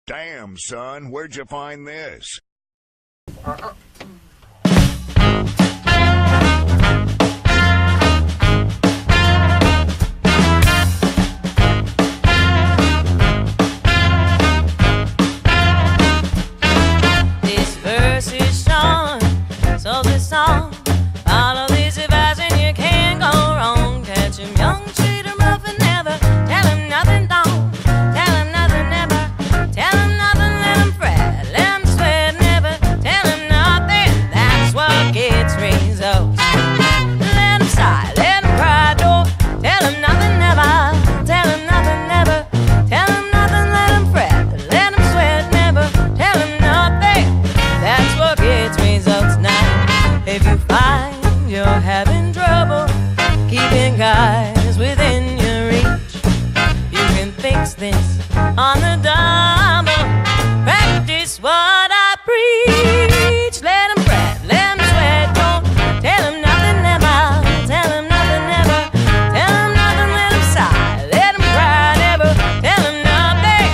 Damn, son, where'd you find this? This verse is song, so this song. Follow this advice and you can't go wrong. Catch him young, treat him rough and never tell him nothing don't. Tell him nothing never. Tell him nothing, let him fret. Let him sweat, never tell him nothing. That's what gets results. Let him sigh, let him cry, don't tell him nothing never. Tell him nothing never. Tell him nothing, let him fret. Let him sweat, never tell him nothing. That's what gets results now. If you find you're having trouble keeping guys within your reach, you can fix this on the double. Practice what I preach. Let him fret, let him sweat, don't tell him nothing never. Tell him nothing never. Tell him nothing, let him sigh. Let him cry, never tell him nothing.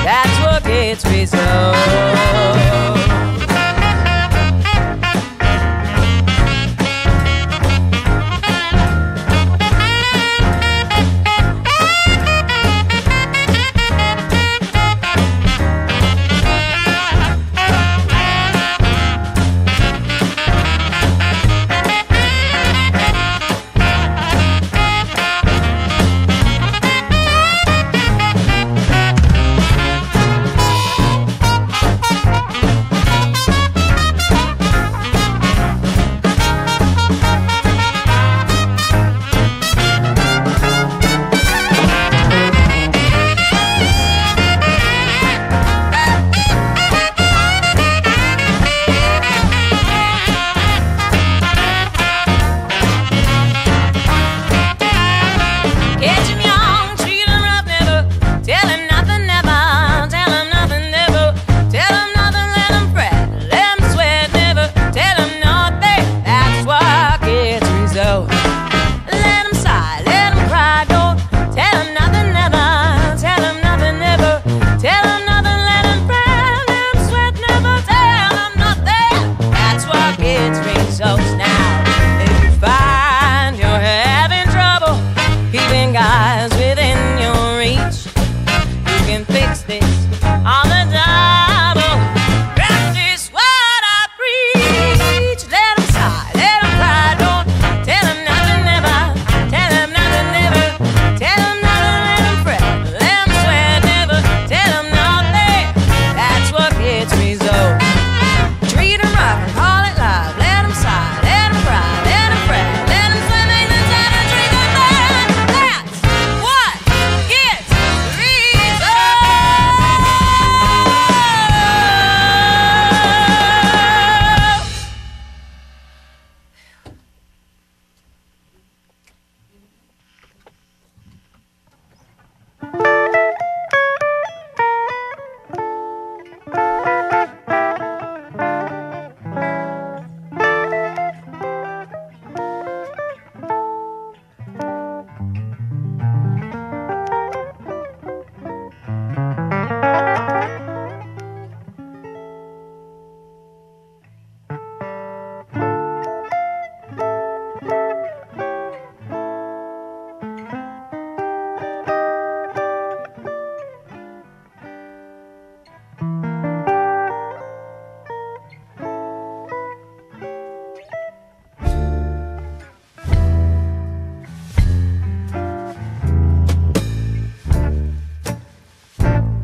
That's what gets results.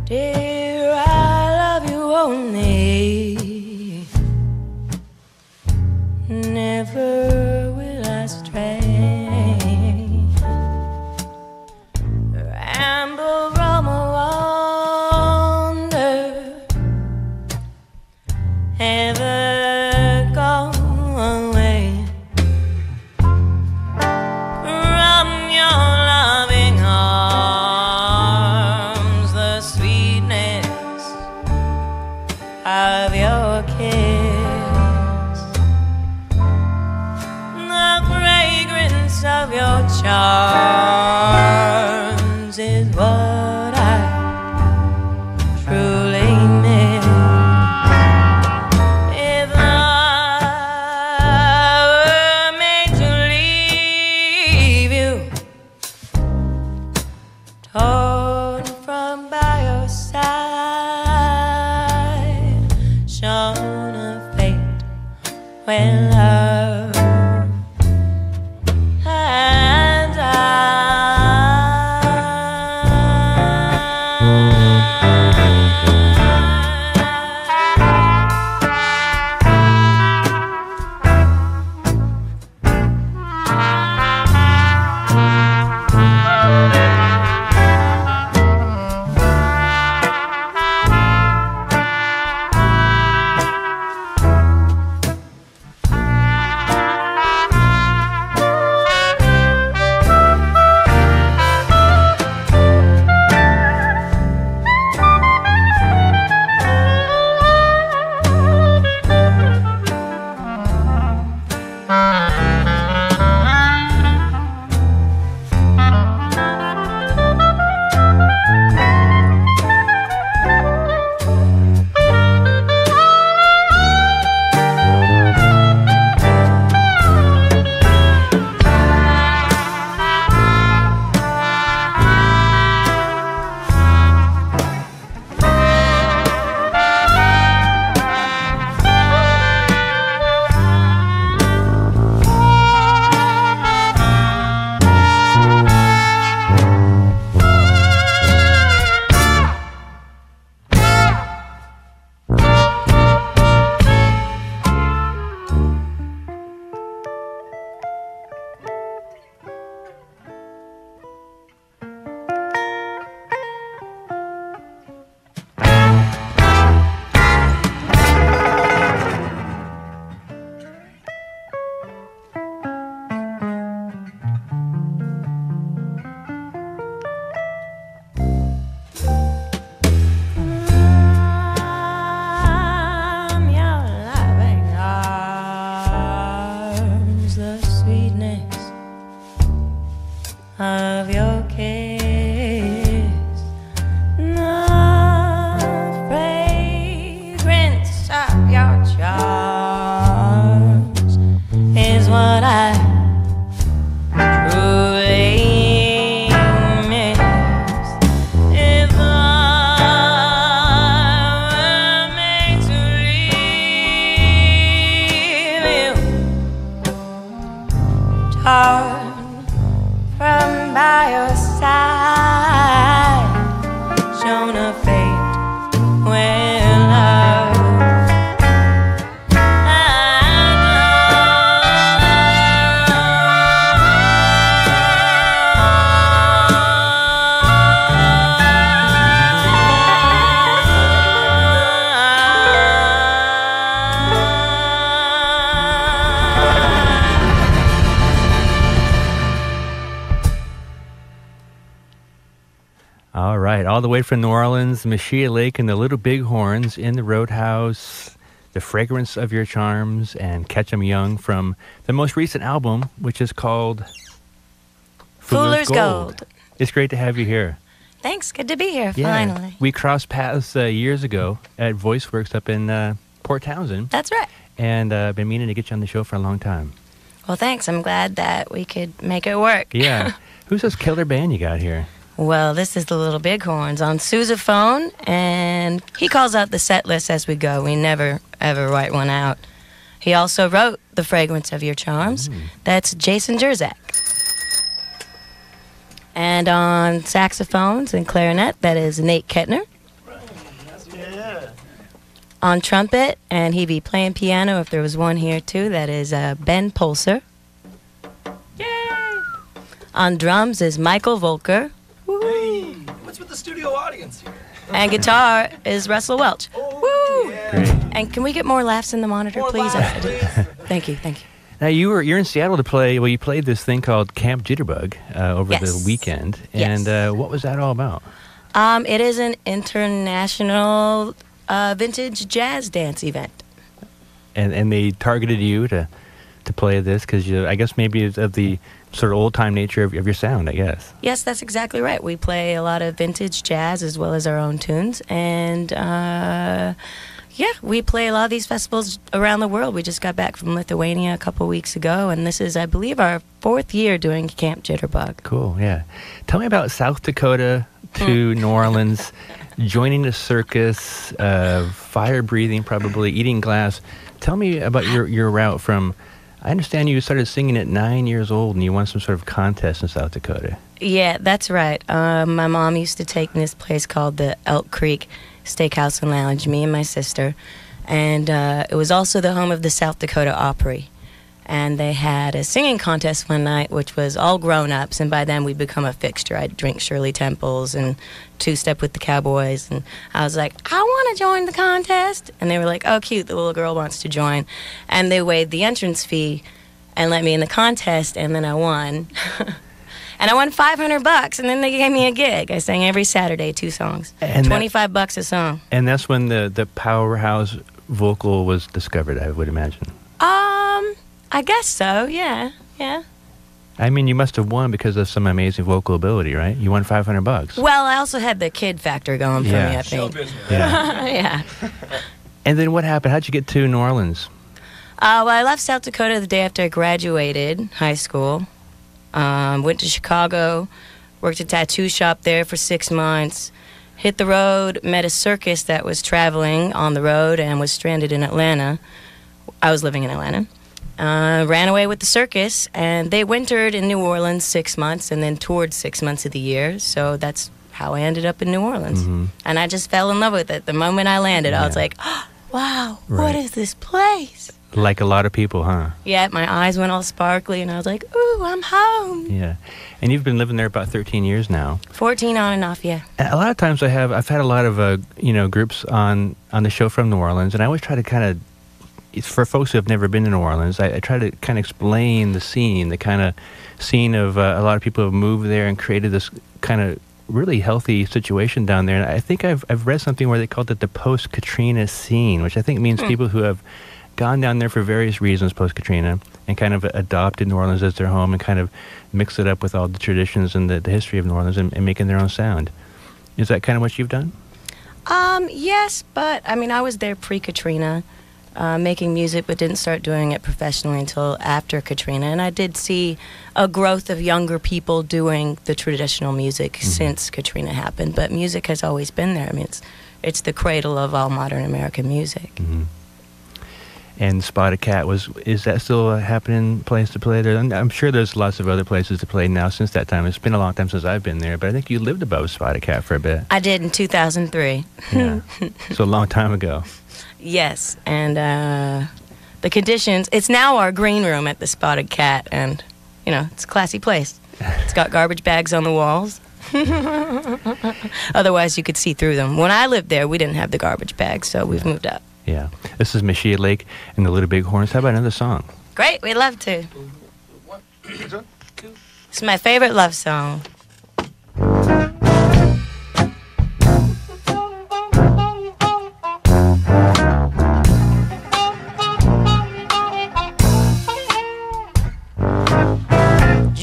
Dear, I love you only. Never will I stray. Ramble, roam, wander, ever go away from your loving arms. The sweetness of your kiss, the fragrance of your charms is what I truly All right, all the way from New Orleans, Meschiya Lake and the Little Bighorns in the Roadhouse, The Fragrance of Your Charms, and Catch 'em Young from the most recent album, which is called Fool's Gold. It's great to have you here. Thanks, good to be here, Yeah. finally. We crossed paths years ago at VoiceWorks up in Port Townsend, That's right. and I've been meaning to get you on the show for a long time. Well, thanks. I'm glad that we could make it work. Yeah. Who's this killer band you got here? Well, this is the Little Bighorns on sousaphone, and he calls out the set list as we go. We never, ever write one out. He also wrote The Fragrance of Your Charms. That's Jason Jerzak. And on saxophones and clarinet, that is Nate Kettner. On trumpet, and he'd be playing piano if there was one here too, that is Ben Polser. Yay! On drums is Michael Volker. Hey, what's with the studio audience here? And guitar is Russell Welch. Woo! Yeah. Great. And can we get more laughs in the monitor, More please? laughs, please. Thank you. Now you're in Seattle to play. Well, you played this thing called Camp Jitterbug over Yes. the weekend, Yes. and what was that all about? It is an international vintage jazz dance event. And they targeted you to play this because I guess maybe it's of the sort of old time nature of your sound. I guess. Yes, that's exactly right. We play a lot of vintage jazz as well as our own tunes, and yeah, we play a lot of these festivals around the world. We just got back from Lithuania a couple weeks ago, and this is, I believe, our 4th year doing Camp Jitterbug. Cool. Yeah. Tell me about South Dakota to New Orleans, joining a circus, fire breathing, probably eating glass. Tell me about your route from. I understand you started singing at 9 years old, and you won some sort of contest in South Dakota. Yeah, that's right. My mom used to take me to this place called the Elk Creek Steakhouse and Lounge, me and my sister. And it was also the home of the South Dakota Opry. And they had a singing contest one night, which was all grown-ups, and by then we'd become a fixture. I'd drink Shirley Temples and two-step with the Cowboys, and I was like, I want to join the contest. And they were like, oh, cute, the little girl wants to join. And they waived the entrance fee and let me in the contest, and then I won. And I won $500, and then they gave me a gig. I sang every Saturday 2 songs, And $25 a song. And that's when the powerhouse vocal was discovered, I would imagine. I guess so. Yeah. I mean, you must have won because of some amazing vocal ability, right? You won $500. Well, I also had the kid factor going for Yeah. me, I Show think. business. Yeah. Yeah. And then what happened? How'd you get to New Orleans? Well, I left South Dakota the day after I graduated high school. Went to Chicago, worked a tattoo shop there for 6 months, hit the road, met a circus that was traveling on the road and was stranded in Atlanta. I was living in Atlanta. Ran away with the circus, and they wintered in New Orleans 6 months and then toured 6 months of the year. So that's how I ended up in New Orleans. Mm-hmm. And I just fell in love with it. The moment I landed, I was Yeah. like, oh, wow, Right. what is this place? Like a lot of people, huh? Yeah, my eyes went all sparkly, and I was like, ooh, I'm home. Yeah. And you've been living there about 13 years now. 14 on and off, yeah. And a lot of times I've had a lot of groups on the show from New Orleans, and I always try to kind of, for folks who have never been to New Orleans, I try to kind of explain the scene, the kind of scene of a lot of people who have moved there and created this kind of really healthy situation down there. And I think I've read something where they called it the post-Katrina scene, which I think means people who have gone down there for various reasons post-Katrina and kind of adopted New Orleans as their home and kind of mixed it up with all the traditions and the history of New Orleans and making their own sound. Is that kind of what you've done? Yes, but I mean, I was there pre-Katrina, making music, but didn't start doing it professionally until after Katrina. And I did see a growth of younger people doing the traditional music since Katrina happened. But music has always been there. I mean, it's the cradle of all modern American music. Mm-hmm. And Spotted Cat is that still a happening place to play there? I'm sure there's lots of other places to play now since that time. It's been a long time since I've been there, but I think you lived above Spotted Cat for a bit. I did in 2003. Yeah. So a long time ago. Yes, and the conditions, it's now our green room at the Spotted Cat, and, it's a classy place. It's got garbage bags on the walls. Otherwise, you could see through them. When I lived there, we didn't have the garbage bags, so we've moved up. Yeah. This is Meschiya Lake and the Little Bighorns. How about another song? Great, we'd love to. It's my favorite love song.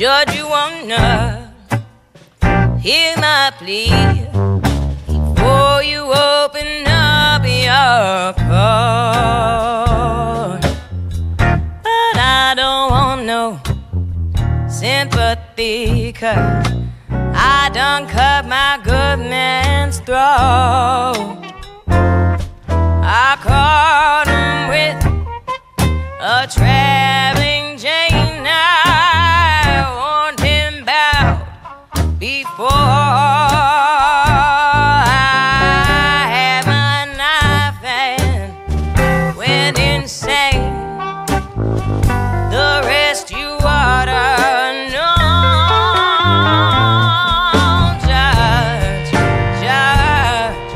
Judge, you wanna hear my plea before you open up your court. But I don't want no sympathy, 'cause I done cut my good man's throat. I caught him with a traveling chain. I warned him about before. I had my knife and went insane. The rest you ought to know. Judge, judge,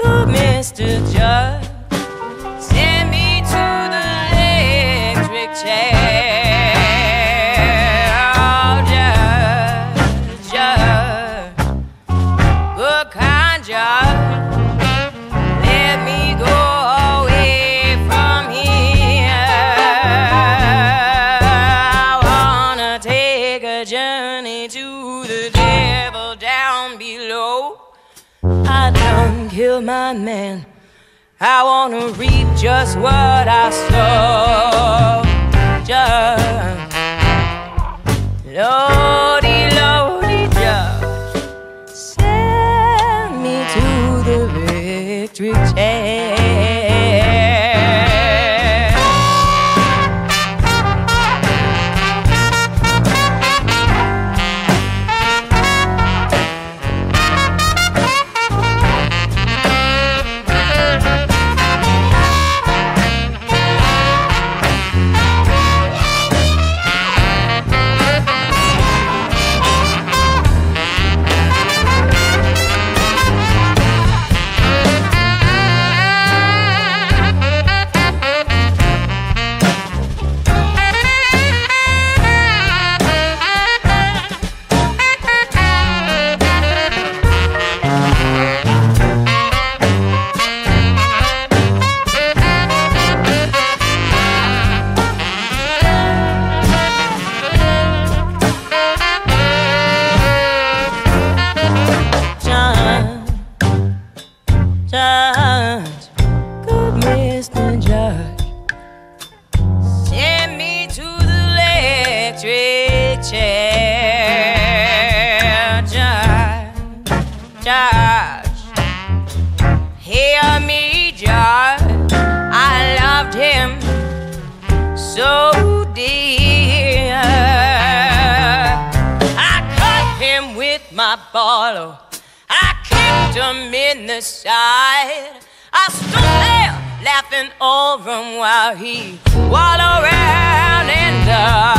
good Mr. Judge, send me to the electric chair. Oh, judge, judge, good kind judge, let me go away from here. I wanna take a journey to the devil down below. I done killed my man, I wanna reap just what I sow. Judge, Lordy, Lordy, judge, send me to the electric chair. Judge, good Mr. Judge, send me to the electric chair. Judge, judge, hear me, judge, I loved him so dear. I cut him with my bottle, I kicked him in the side. I stood there laughing over him while he wallowed around and died.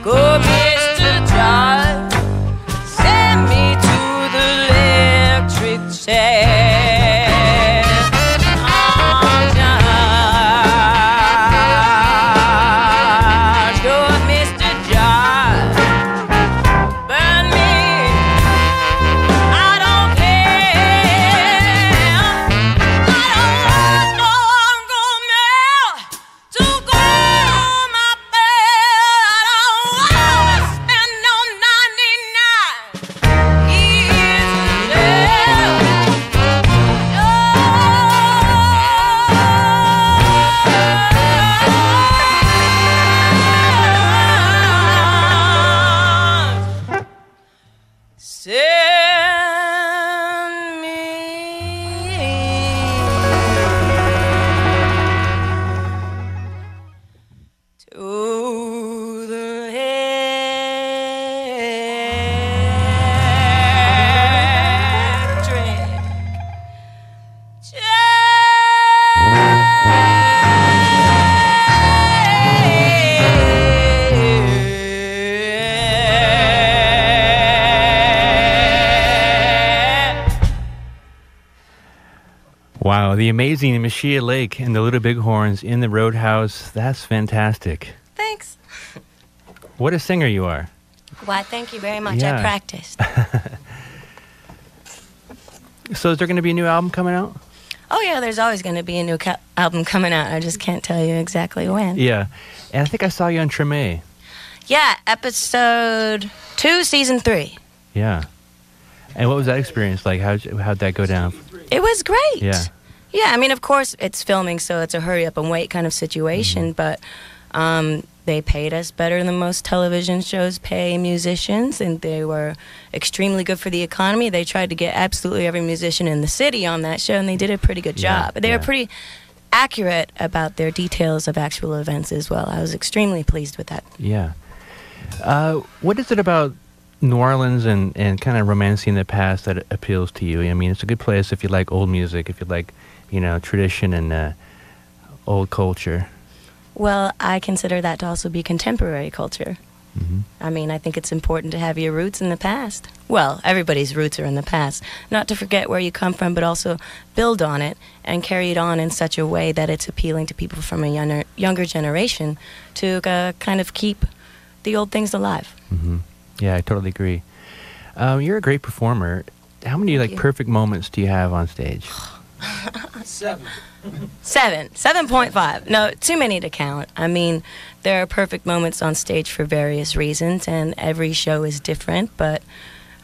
Good Mr. Judge, send me to the electric chair. Oh, Judge, good Mr. Judge, burn me, I don't care. I don't want no Uncle Mel to go my bed. I don't wanna spend no 99 years in jail. Send me to the electric Wow, the amazing Meschiya Lake and the Little Bighorns in the Roadhouse. That's fantastic. Thanks. What a singer you are. Why, thank you very much. Yeah. I practiced. So is there going to be a new album coming out? Oh, yeah, there's always going to be a new album coming out. I just can't tell you exactly when. Yeah. And I think I saw you on Treme. Yeah, episode 2, season 3. Yeah. And what was that experience like? How'd that go down? It was great. Yeah. Yeah, I mean, of course, it's filming, so it's a hurry up and wait kind of situation, but they paid us better than most television shows pay musicians, and they were extremely good for the economy. They tried to get absolutely every musician in the city on that show, and they did a pretty good job. They were pretty accurate about their details of actual events as well. I was extremely pleased with that. Yeah. What is it about New Orleans and kind of romancing the past that appeals to you? I mean, it's a good place if you like old music, if you like, tradition and old culture. Well, I consider that to also be contemporary culture. Mm-hmm. I mean, I think it's important to have your roots in the past. Well, everybody's roots are in the past. Not to forget where you come from, but also build on it and carry it on in such a way that it's appealing to people from a younger generation to kind of keep the old things alive. Mm-hmm. Yeah, I totally agree. You're a great performer. How many perfect moments do you have on stage? 7. 7.5. No, too many to count. I mean, there are perfect moments on stage for various reasons, and every show is different, but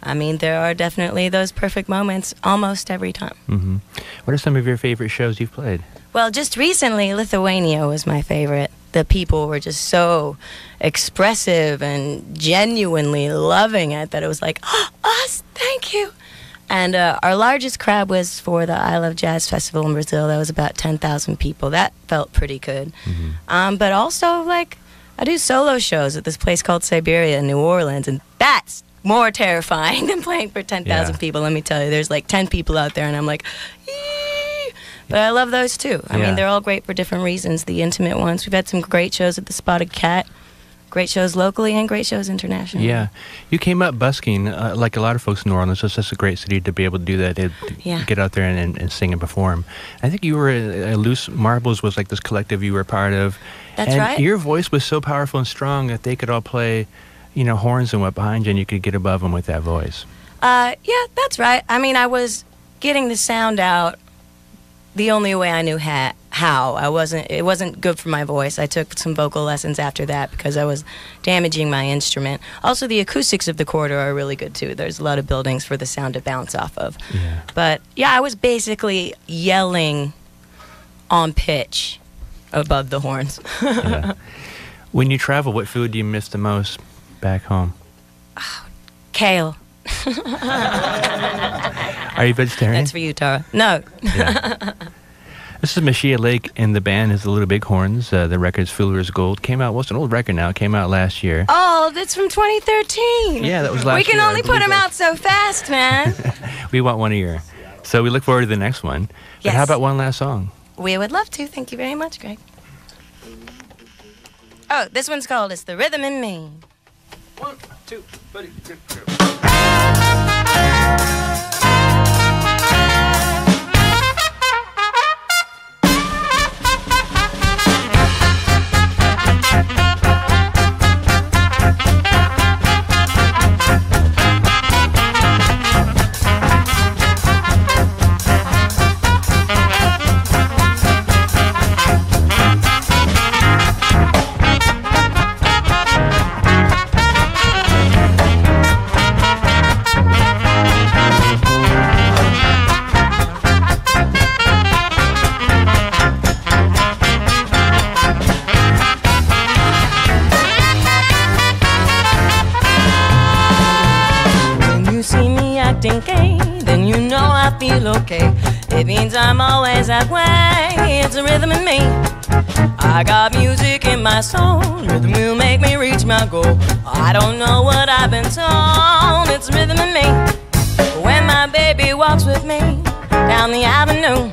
I mean, there are definitely those perfect moments almost every time. Mm-hmm. What are some of your favorite shows you've played? Well, just recently, Lithuania was my favorite. The people were just so expressive and genuinely loving it that it was like, oh, us, thank you. And our largest crowd was for the I Love Jazz Festival in Brazil. That was about 10,000 people. That felt pretty good. Mm-hmm. But also, like, I do solo shows at this place called Siberia in New Orleans, and that's more terrifying than playing for 10,000 people, let me tell you. There's like 10 people out there, and I'm like, eee! But I love those too. I mean, they're all great for different reasons, the intimate ones. We've had some great shows at the Spotted Cat. Great shows locally and great shows internationally. Yeah. You came up busking, like a lot of folks in New Orleans. It's just a great city to be able to do that, to get out there and sing and perform. I think you were Loose Marbles was like this collective you were a part of. That's right. Your voice was so powerful and strong that they could all play, horns and what behind you, and you could get above them with that voice. Yeah, that's right. I mean, I was getting the sound out the only way I knew how. It wasn't good for my voice. I took some vocal lessons after that because I was damaging my instrument. Also, the acoustics of the corridor are really good too. There's a lot of buildings for the sound to bounce off of. Yeah. But yeah, I was basically yelling on pitch above the horns. Yeah. When you travel, what food do you miss the most back home? Kale. Are you vegetarian? That's for you, Tara. No. Yeah. This is Meschiya Lake, and the band is the Little Bighorns. The record's Fool's Gold. Came out, it's an old record now. It came out last year. Oh, that's from 2013. Yeah, that was last year. We can only put them out so fast, man. We want one a year. So we look forward to the next one. But how about one last song? We would love to. Thank you very much, Greg. Oh, this one's called It's the Rhythm in Me. 1, 2, buddy. Then you know I feel okay. It means I'm always that way. It's a rhythm in me. I got music in my soul. Rhythm will make me reach my goal. I don't know what I've been told. It's a rhythm in me. When my baby walks with me down the avenue,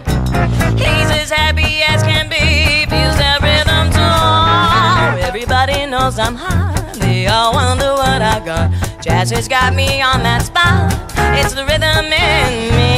he's as happy as can be. Feels that rhythm too. Everybody knows I'm hot. They all wonder what I got. Jazz has got me on that spot. It's the rhythm in me.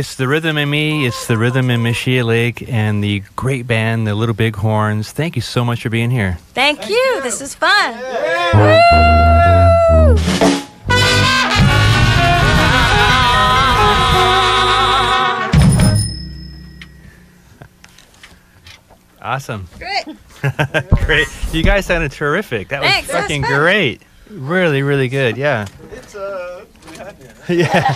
It's the rhythm in me. It's the rhythm in Meschiya Lake and the great band, the Little Big Horns. Thank you so much for being here. Thank you. This is fun. Awesome. Great. Great. You guys sounded terrific. That was Thanks, that was fucking fun. great. Really, really good. Yeah. It's Yeah.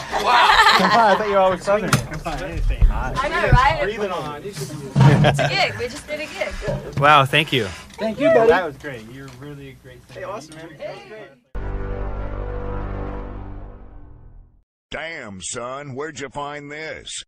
Come on, I thought you all were Southern. I know, right? breathing on. It's a gig. We just did a gig. Wow, thank you. Thank you, buddy. That was great. You're really a great singer. Hey, awesome, man. That was great. Damn, son, where'd you find this?